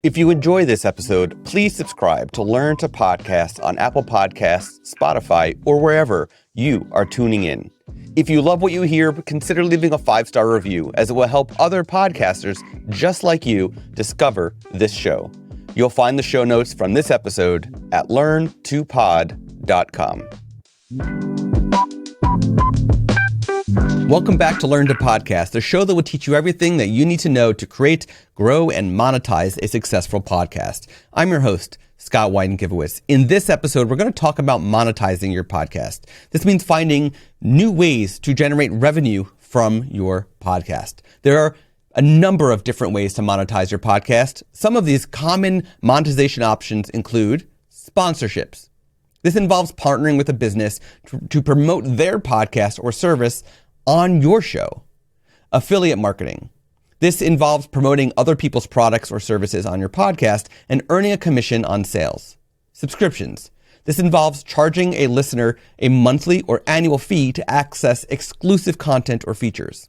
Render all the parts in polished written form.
If you enjoy this episode, please subscribe to Learn to Podcast on Apple Podcasts, Spotify, or wherever you are tuning in. If you love what you hear, consider leaving a 5-star review, as it will help other podcasters just like you discover this show. You'll find the show notes from this episode at learn2pod.com. Welcome back to Learn to Podcast, the show that will teach you everything that you need to know to create, grow, and monetize a successful podcast. I'm your host, Scott Wyden Kivowitz. In this episode, we're going to talk about monetizing your podcast. This means finding new ways to generate revenue from your podcast. There are a number of different ways to monetize your podcast. Some of these common monetization options include sponsorships. This involves partnering with a business to promote their podcast or service on your show. Affiliate marketing. This involves promoting other people's products or services on your podcast and earning a commission on sales. Subscriptions. This involves charging a listener a monthly or annual fee to access exclusive content or features.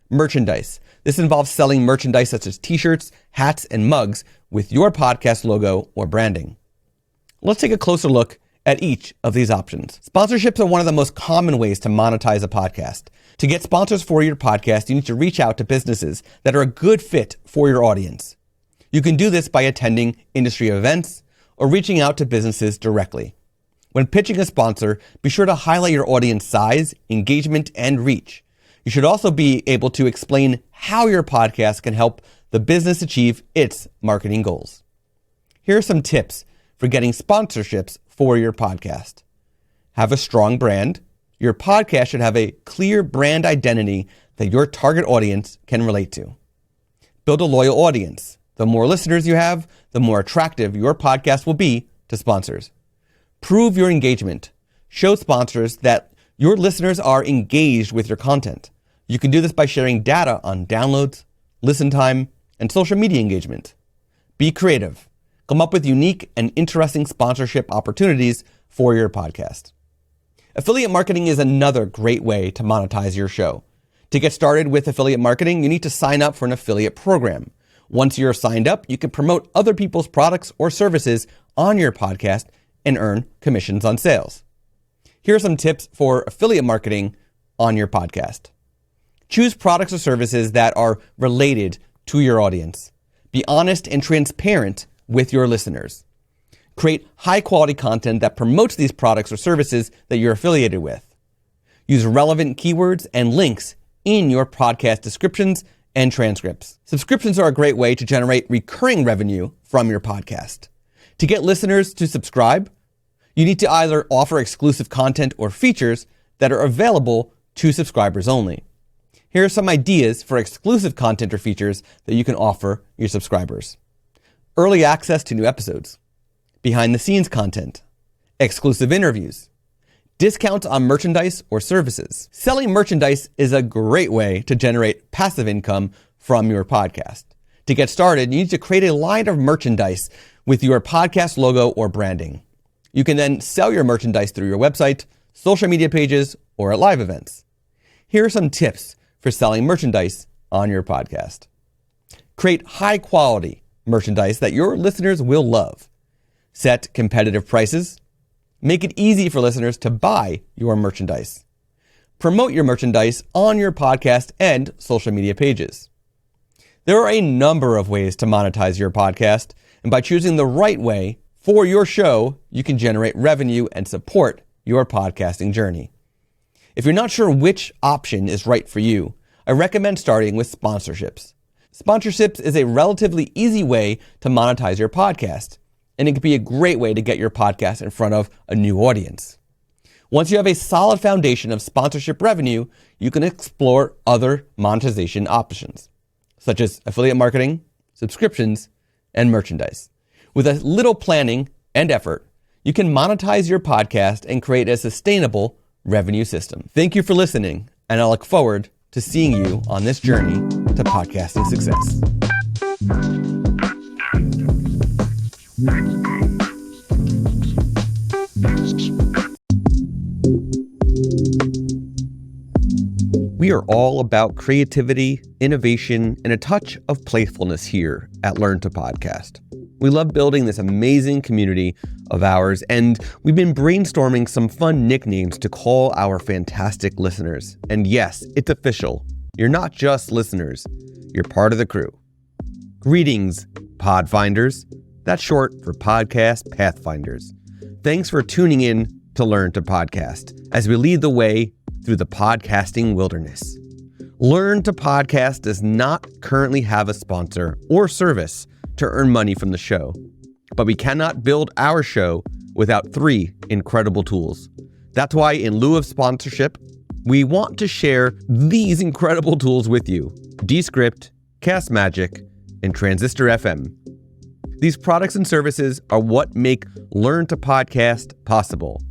Merchandise. This involves selling merchandise such as t-shirts, hats, and mugs with your podcast logo or branding. Let's take a closer look at each of these options. Sponsorships are one of the most common ways to monetize a podcast. To get sponsors for your podcast, you need to reach out to businesses that are a good fit for your audience. You can do this by attending industry events or reaching out to businesses directly. When pitching a sponsor, be sure to highlight your audience size, engagement, and reach. You should also be able to explain how your podcast can help the business achieve its marketing goals. Here are some tips for getting sponsorships for your podcast. Have a strong brand. Your podcast should have a clear brand identity that your target audience can relate to. Build a loyal audience. The more listeners you have, the more attractive your podcast will be to sponsors. Prove your engagement. Show sponsors that your listeners are engaged with your content. You can do this by sharing data on downloads, listen time, and social media engagement. Be creative. Come up with unique and interesting sponsorship opportunities for your podcast. Affiliate marketing is another great way to monetize your show. To get started with affiliate marketing, you need to sign up for an affiliate program. Once you're signed up, you can promote other people's products or services on your podcast and earn commissions on sales. Here are some tips for affiliate marketing on your podcast. Choose products or services that are related to your audience. Be honest and transparent with your listeners. Create high-quality content that promotes these products or services that you're affiliated with. Use relevant keywords and links in your podcast descriptions and transcripts. Subscriptions are a great way to generate recurring revenue from your podcast. To get listeners to subscribe, you need to either offer exclusive content or features that are available to subscribers only. Here are some ideas for exclusive content or features that you can offer your subscribers. Early access to new episodes, behind-the-scenes content, exclusive interviews, discounts on merchandise or services. Selling merchandise is a great way to generate passive income from your podcast. To get started, you need to create a line of merchandise with your podcast logo or branding. You can then sell your merchandise through your website, social media pages, or at live events. Here are some tips for selling merchandise on your podcast. Create high-quality merchandise that your listeners will love. Set competitive prices. Make it easy for listeners to buy your merchandise. Promote your merchandise on your podcast and social media pages. There are a number of ways to monetize your podcast, and by choosing the right way for your show, you can generate revenue and support your podcasting journey. If you're not sure which option is right for you, I recommend starting with sponsorships. Sponsorships is a relatively easy way to monetize your podcast, and it can be a great way to get your podcast in front of a new audience. Once you have a solid foundation of sponsorship revenue, you can explore other monetization options, such as affiliate marketing, subscriptions, and merchandise. With a little planning and effort, you can monetize your podcast and create a sustainable revenue system. Thank you for listening, and I look forward to seeing you on this journey to podcasting success. We are all about creativity, innovation, and a touch of playfulness here at Learn to Podcast. We love building this amazing community of ours, and we've been brainstorming some fun nicknames to call our fantastic listeners. And yes, it's official. You're not just listeners. You're part of the crew. Greetings, Podfinders. That's short for Podcast Pathfinders. Thanks for tuning in to Learn to Podcast as we lead the way through the podcasting wilderness. Learn to Podcast does not currently have a sponsor or service to earn money from the show, but we cannot build our show without 3 incredible tools. That's why in lieu of sponsorship, we want to share these incredible tools with you: Descript, Castmagic, and Transistor FM. These products and services are what make Learn to Podcast possible.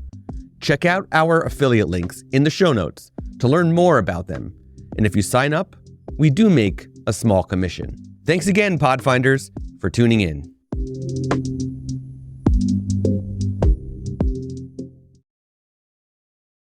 Check out our affiliate links in the show notes to learn more about them. And if you sign up, we do make a small commission. Thanks again, Podfinders, for tuning in.